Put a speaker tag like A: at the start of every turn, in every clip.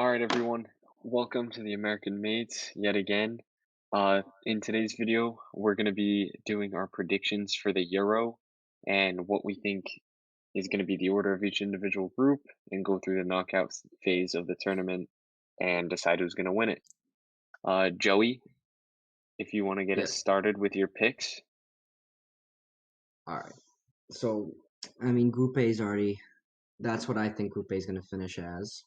A: All right, everyone. Welcome to the American M8s yet again. In today's video, we're going to be doing our predictions for the Euro and what we think is going to be the order of each individual group and go through the knockout phase of the tournament and decide who's going to win it. Joey, if you want to get us
B: Yes.
A: started with your picks.
B: All right. So, Group A is already. That's what I think Group A is going to finish as,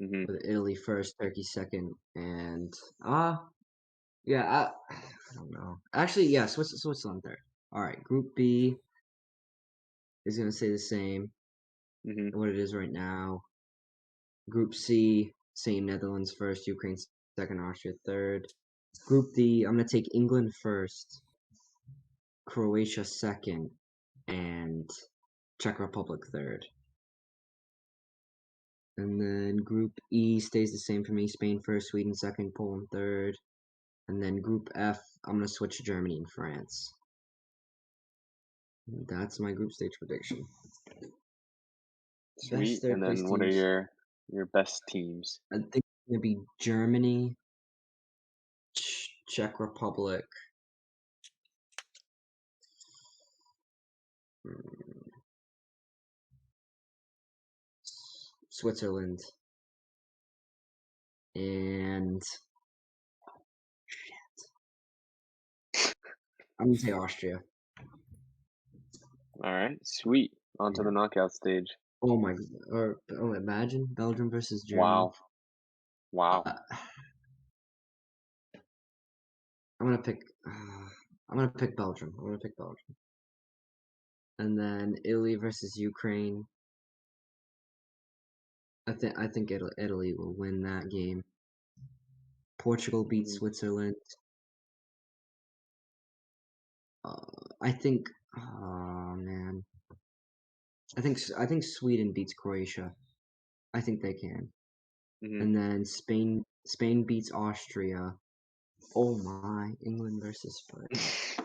A: Hmm.
B: with Italy first, Turkey second, and yeah, I don't know. Actually, yeah, Switzerland third. All right. Group B is going to stay the same,
A: Hmm.
B: what it is right now. Group C, same Netherlands first, Ukraine second, Austria third. Group D, I'm going to take England first, Croatia second, and Czech Republic third. And then Group E stays the same for me. Spain first, Sweden second, Poland third. And then Group F, I'm going to switch Germany and France. That's my group stage prediction. Best
A: Sweet.
B: third
A: And
B: place
A: then what are
B: teams.
A: your best teams?
B: I think it's going to be Germany, Czech Republic, mm, Switzerland, and I'm going to say Austria.
A: All right, sweet. On to
B: Yeah.
A: the knockout stage.
B: Oh my, imagine Belgium versus Germany.
A: Wow. Wow.
B: Uh, I'm gonna pick. I'm gonna pick Belgium. I'm gonna pick Belgium. And then Italy versus Ukraine. I think Italy will win that game. Portugal beats
A: Mhm.
B: Switzerland. I think. Oh man. I think Sweden beats Croatia. I think they can.
A: Mhm.
B: And then Spain beats Austria. Oh my! England versus France.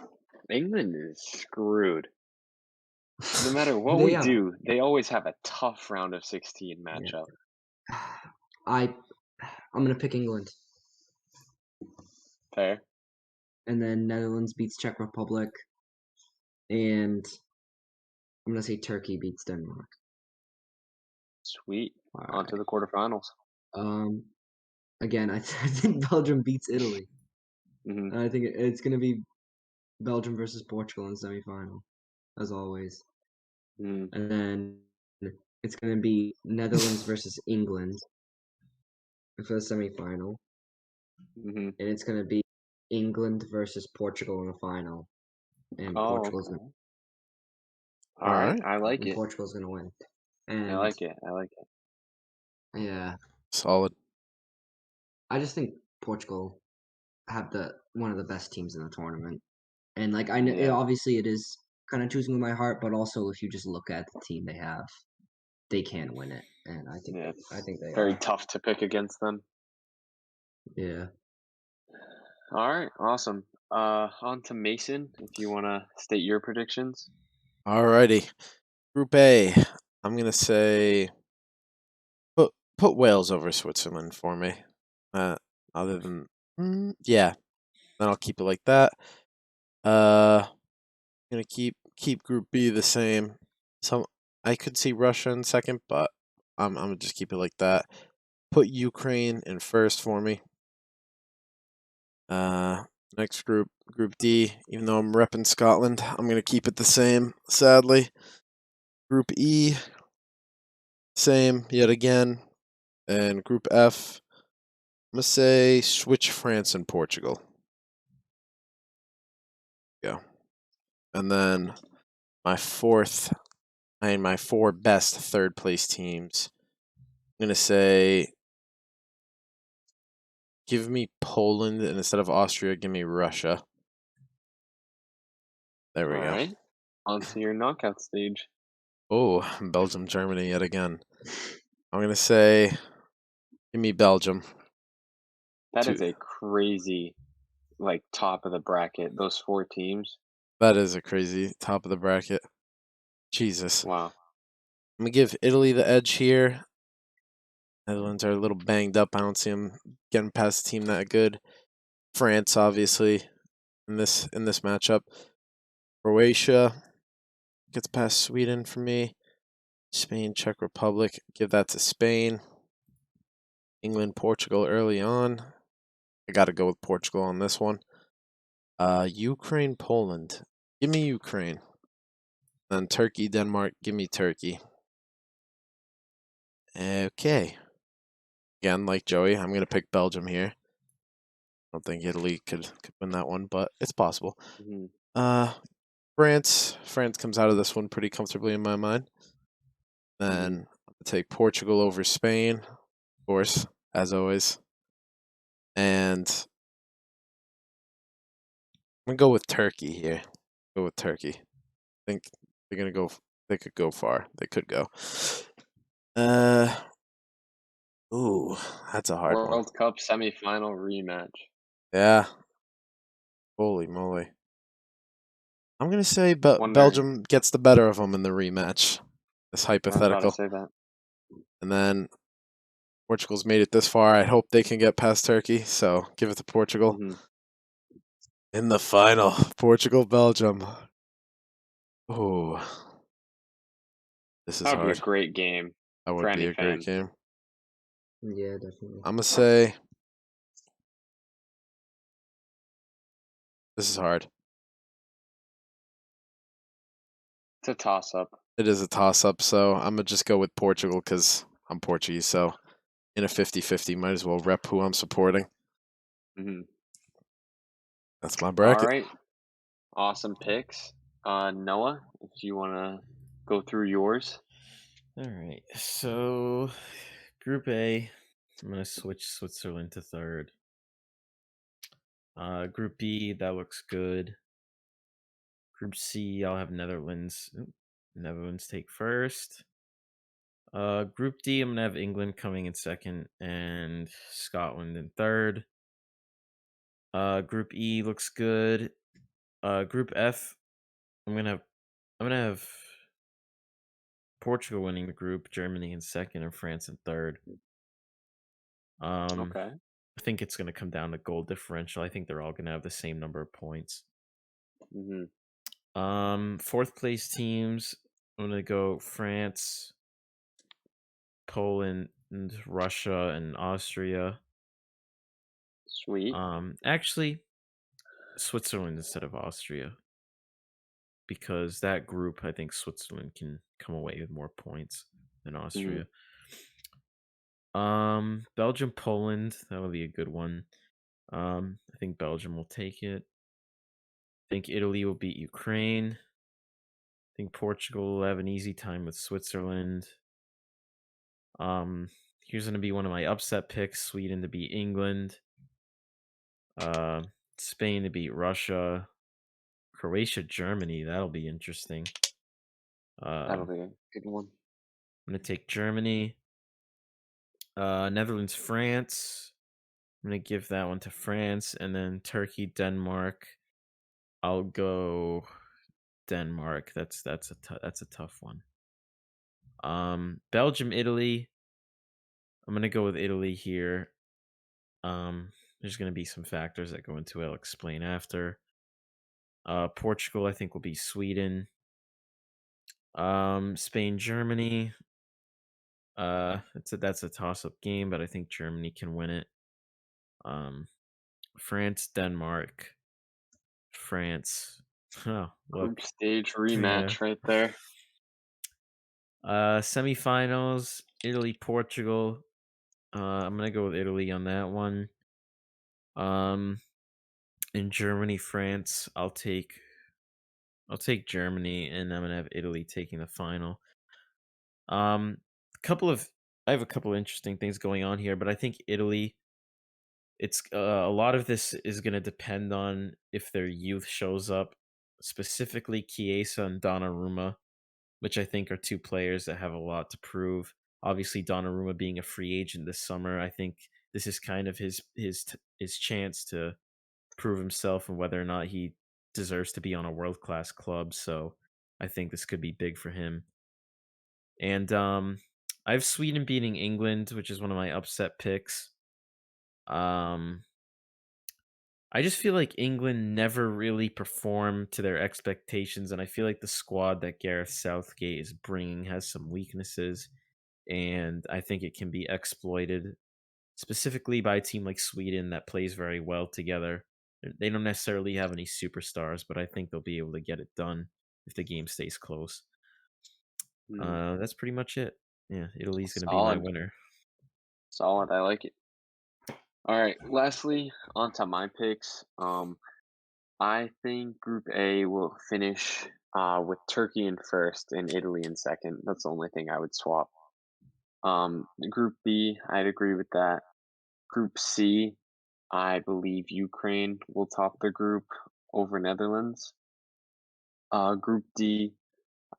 A: England is screwed. No matter what
B: They
A: we
B: have.
A: do, they always have a tough round of 16
B: Yeah.
A: matchup.
B: I. I'm gonna pick England.
A: Fair?
B: And then Netherlands beats Czech Republic. And I'm gonna say Turkey beats Denmark.
A: Sweet.
B: All
A: On to
B: right.
A: the quarterfinals.
B: Um. Again, I think Belgium beats Italy.
A: Mhm.
B: And I think it's gonna be Belgium versus Portugal in the semifinal, as always.
A: Mhm.
B: And then it's gonna be Netherlands versus England for the semifinal,
A: Mhm.
B: and it's gonna be England versus Portugal in the final, and
A: Oh,
B: Portugal's gonna
A: okay. All
C: All
A: right.
C: right.
A: I like
B: and
A: it.
B: Portugal's gonna win.
A: I
B: And
A: like it. I like it.
B: yeah,
C: Solid.
B: I just think Portugal have the one of the best teams in the tournament. And like I know,
A: Yeah.
B: obviously it is kind of choosing with my heart, but also if you just look at the team they have, they can win it, and
A: Yeah.
B: I
A: It's
B: think they
A: very
B: are.
A: tough to pick against them.
B: Yeah.
A: All right. Awesome. On to Mason, if you want to state your predictions.
C: All righty. Group A. I'm gonna say put Wales over Switzerland for me. Other than yeah, then I'll keep it like that. Gonna keep Group B the same. So I could see Russia in second, but I'm gonna just keep it like that. Put Ukraine in first for me. Next group, Group D. Even though I'm repping Scotland, I'm gonna keep it the same. Sadly, Group E, same yet again, and Group F. I'm gonna say switch France and Portugal. Go, and then my four best third place teams. I'm gonna say give me Poland, and instead of Austria, give me Russia. There we
A: All
C: go.
A: right. On to your knockout stage.
C: Oh, Belgium, Germany yet again. I'm gonna say give me Belgium.
A: That
C: Two.
A: is a crazy, like, top of the bracket. Those four teams.
C: That is a crazy top of the bracket. Jesus.
A: Wow.
C: I'm gonna give Italy the edge here. Netherlands are a little banged up. I don't see them getting past a team that good. France, obviously, in this matchup. Croatia gets past Sweden for me. Spain, Czech Republic, give that to Spain. England, Portugal early on. I got to go with Portugal on this one. Ukraine, Poland. Give me Ukraine. Then Turkey, Denmark. Give me Turkey. Okay. Again, like Joey, I'm going to pick Belgium here. I don't think Italy could win that one, but it's possible.
A: Mm-hmm.
C: France comes out of this one pretty comfortably in my mind. Then I'll take Portugal over Spain, of course, as always. And I'm gonna go with Turkey here. Go with Turkey. I think they're gonna go. They could go far. They could go. Ooh, that's a hard one.
A: World Cup semifinal rematch.
C: Yeah. Holy moly. I'm gonna say
A: Wonder.
C: Belgium gets the better of them in the rematch. This
A: I was about to
C: hypothetical.
A: say that.
C: And then Portugal's made it this far. I hope they can get past Turkey. So give it to Portugal.
A: Mm-hmm.
C: In the final, Portugal, Belgium. Oh, this is
A: That would be a
C: hard.
A: great game
C: That
A: for
C: would be
A: any
C: a great
A: fan.
C: game.
B: Yeah, definitely.
C: I'm gonna say this is hard.
A: It's a toss-up.
C: It is a toss-up, so I'm gonna just go with Portugal because I'm Portuguese. So in a 50-50, might as well rep who I'm supporting.
A: Mm-hmm.
C: That's my
A: All
C: bracket.
A: right. Awesome picks. Noah, if you want to go through yours.
D: All right. So, Group A, I'm going to switch Switzerland to third. Group B, that looks good. Group C, I'll have Netherlands. Netherlands take first. Group D, I'm going to have England coming in second and Scotland in third. Group E looks good. Group F, I'm gonna have Portugal winning the group, Germany in second, and France in third.
A: Okay.
D: I think it's gonna come down to goal differential. I think they're all gonna have the same number of points.
A: Mm-hmm.
D: Fourth place teams, I'm gonna go France, Poland, and Russia, and Austria.
A: Sweet.
D: Actually, Switzerland instead of Austria. Because that group, I think Switzerland can come away with more points than Austria. Belgium, Poland, that would be a good one. I think Belgium will take it. I think Italy will beat Ukraine. I think Portugal will have an easy time with Switzerland. Here's gonna be one of my upset picks: Sweden to beat England. Spain to beat Russia. Croatia, Germany. That'll be interesting.
A: That'll be a good one.
D: I'm gonna take Germany. Netherlands, France. I'm gonna give that one to France, and then Turkey, Denmark. I'll go Denmark. That's a tough one. Belgium, Italy. I'm gonna go with Italy here. There's gonna be some factors that go into it. I'll explain after. Portugal, I think, will be Sweden. Spain, Germany. That's a toss-up game, but I think Germany can win it. France, Denmark. France. Oh, look.
A: Group stage
D: Yeah.
A: rematch right there.
D: Semifinals, Italy, Portugal. I'm gonna go with Italy on that one. In Germany, France, I'll take Germany, and I'm gonna have Italy taking the final. I have a couple of interesting things going on here, but I think Italy. It's a lot of this is gonna depend on if their youth shows up, specifically Chiesa and Donnarumma, which I think are two players that have a lot to prove. Obviously, Donnarumma being a free agent this summer, I think this is kind of his chance to prove himself and whether or not he deserves to be on a world class club. So I think this could be big for him. And I have Sweden beating England, which is one of my upset picks. Um, I just feel like England never really performed to their expectations, and I feel like the squad that Gareth Southgate is bringing has some weaknesses, and I think it can be exploited specifically by a team like Sweden that plays very well together. They don't necessarily have any superstars, but I think they'll be able to get it done if the game stays close.
A: Hmm.
D: That's pretty much it. Yeah, Italy's going to be my
A: Solid.
D: winner.
A: Solid. I like it. All right. Lastly, on to my picks. I think Group A will finish with Turkey in first and Italy in second. That's the only thing I would swap. Group B, I'd agree with that. Group C, I believe Ukraine will top the group over Netherlands. Group D,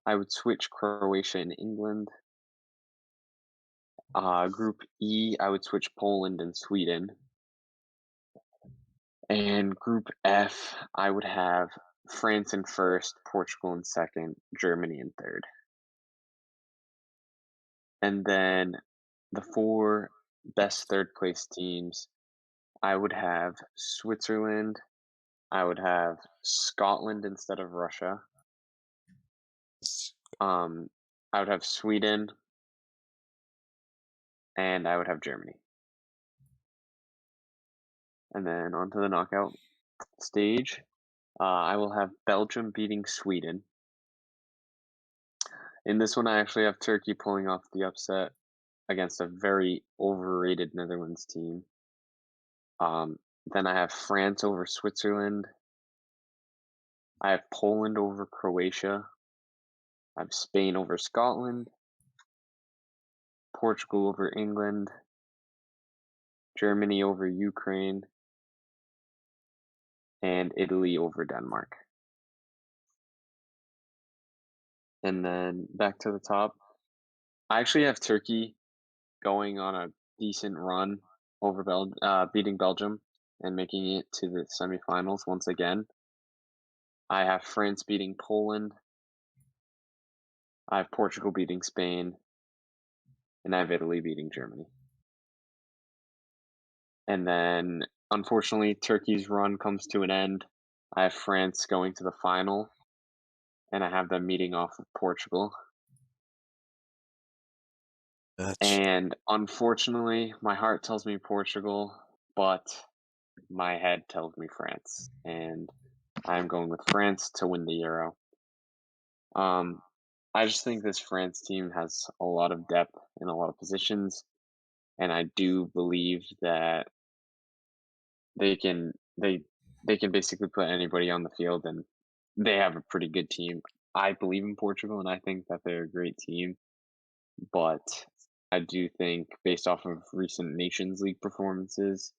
A: I would switch Croatia and England. Group E, I would switch Poland and Sweden. And Group F, I would have France in first, Portugal in second, Germany in third. And then the four best third place teams, I would have Switzerland, I would have Scotland instead of Russia. I would have Sweden, and I would have Germany. And then on to the knockout stage, I will have Belgium beating Sweden. In this one, I actually have Turkey pulling off the upset against a very overrated Netherlands team. Then I have France over Switzerland. I have Poland over Croatia. I have Spain over Scotland. Portugal over England. Germany over Ukraine. And Italy over Denmark. And then back to the top. I actually have Turkey going on a decent run over beating Belgium and making it to the semifinals once again. I have France beating Poland. I have Portugal beating Spain. And I have Italy beating Germany. And then, unfortunately, Turkey's run comes to an end. I have France going to the final, and I have them meeting off with Portugal. And unfortunately, my heart tells me Portugal, but my head tells me France. And I'm going with France to win the Euro. I just think this France team has a lot of depth in a lot of positions, and I do believe that they can basically put anybody on the field, and they have a pretty good team. I believe in Portugal, and I think that they're a great team, but I do think, based off of recent Nations League performances,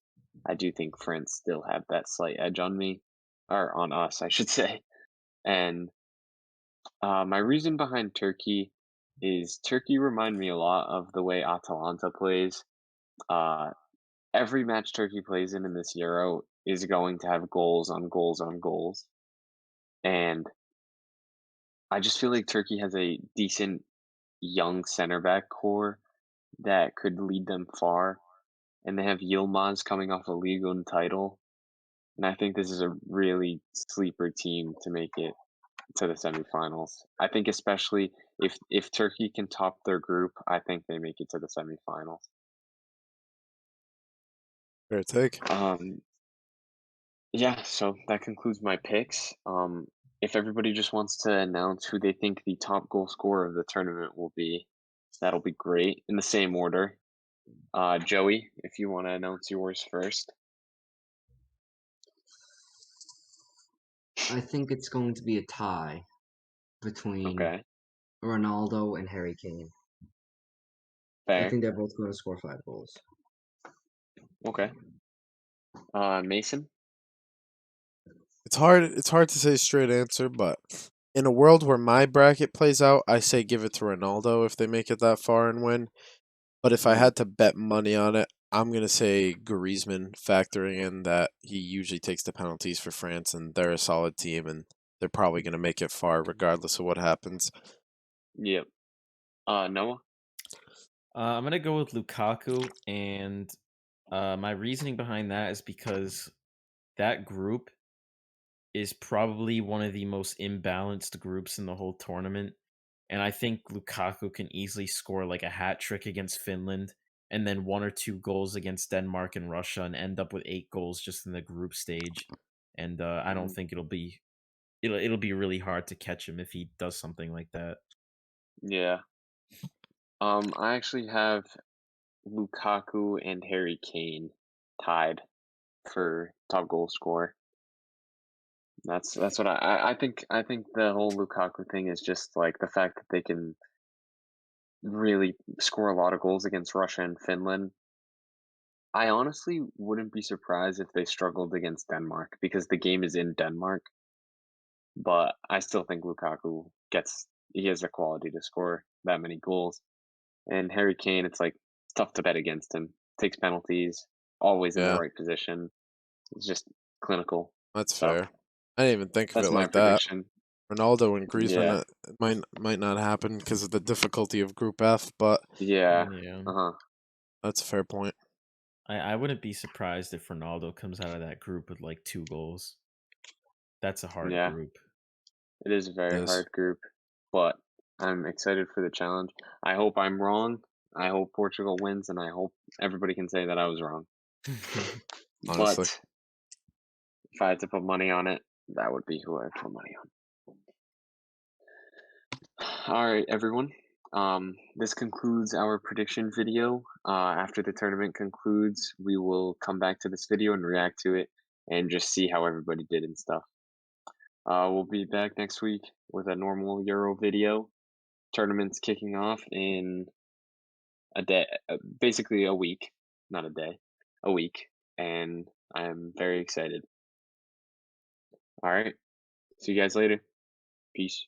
A: I do think France still have that slight edge on me, or on us, I should say. And my reason behind Turkey is Turkey remind me a lot of the way Atalanta plays. Uh, every match Turkey plays in this Euro is going to have goals on goals on goals. And I just feel like Turkey has a decent young center back core that could lead them far. And they have Yilmaz coming off a League One title. And I think this is a really sleeper team to make it to the semifinals. I think especially if Turkey can top their group, I think they make it to the semifinals.
C: Fair take.
A: Yeah, so that concludes my picks. If everybody just wants to announce who they think the top goal scorer of the tournament will be, that'll be great in the same order. Joey, if you want to announce yours first.
B: I think it's going to be a tie between
A: Okay,
B: Ronaldo and Harry Kane. I
A: fair.
B: think they're both going to score 5 goals.
A: Okay. Mason?
C: It's hard to say a straight answer, but in a world where my bracket plays out, I say give it to Ronaldo if they make it that far and win. But if I
A: Mhm.
C: had to bet money on it, I'm gonna say Griezmann, factoring in that he usually takes the penalties for France, and they're a solid team, and they're probably gonna make it far regardless of what happens.
A: Yep. Noah?
D: I'm gonna go with Lukaku, and my reasoning behind that is because that group is probably one of the most imbalanced groups in the whole tournament. And I think Lukaku can easily score like a hat trick against Finland and then 1 or 2 goals against Denmark and Russia and end up with 8 goals just in the group stage. And I don't
A: Mhm.
D: think it'll be really hard to catch him if he does something like that.
A: Yeah. I actually have Lukaku and Harry Kane tied for top goal scorer. That's what I think the whole Lukaku thing is just like the fact that they can really score a lot of goals against Russia and Finland. I honestly wouldn't be surprised if they struggled against Denmark because the game is in Denmark, but I still think Lukaku he has the quality to score that many goals. And Harry Kane, it's like tough to bet against him. Takes penalties, always in the
C: Yeah,
A: right position. It's just clinical.
C: that's
A: So
C: fair. I didn't even think of
A: that's
C: it
A: my
C: like that.
A: prediction.
C: Ronaldo and Griezmann
A: Yeah.
C: might not happen because of the difficulty of Group F, but
A: Yeah.
D: Yeah.
A: Uh-huh.
C: that's a fair point.
D: I wouldn't be surprised if Ronaldo comes out of that group with like 2 goals. That's a hard
A: Yeah.
D: group.
A: It is a
C: It
A: very
C: is.
A: hard group, but I'm excited for the challenge. I hope I'm wrong. I hope Portugal wins, and I hope everybody can say that I was wrong.
C: Honestly.
A: But if I had to put money on it, that would be who I'd put money on. All right, everyone. This concludes our prediction video. After the tournament concludes, we will come back to this video and react to it and just see how everybody did and stuff. We'll be back next week with a normal Euro video. Tournament's kicking off in a day, basically a week, not a day, a week, and I'm very excited. All right, see you guys later. Peace.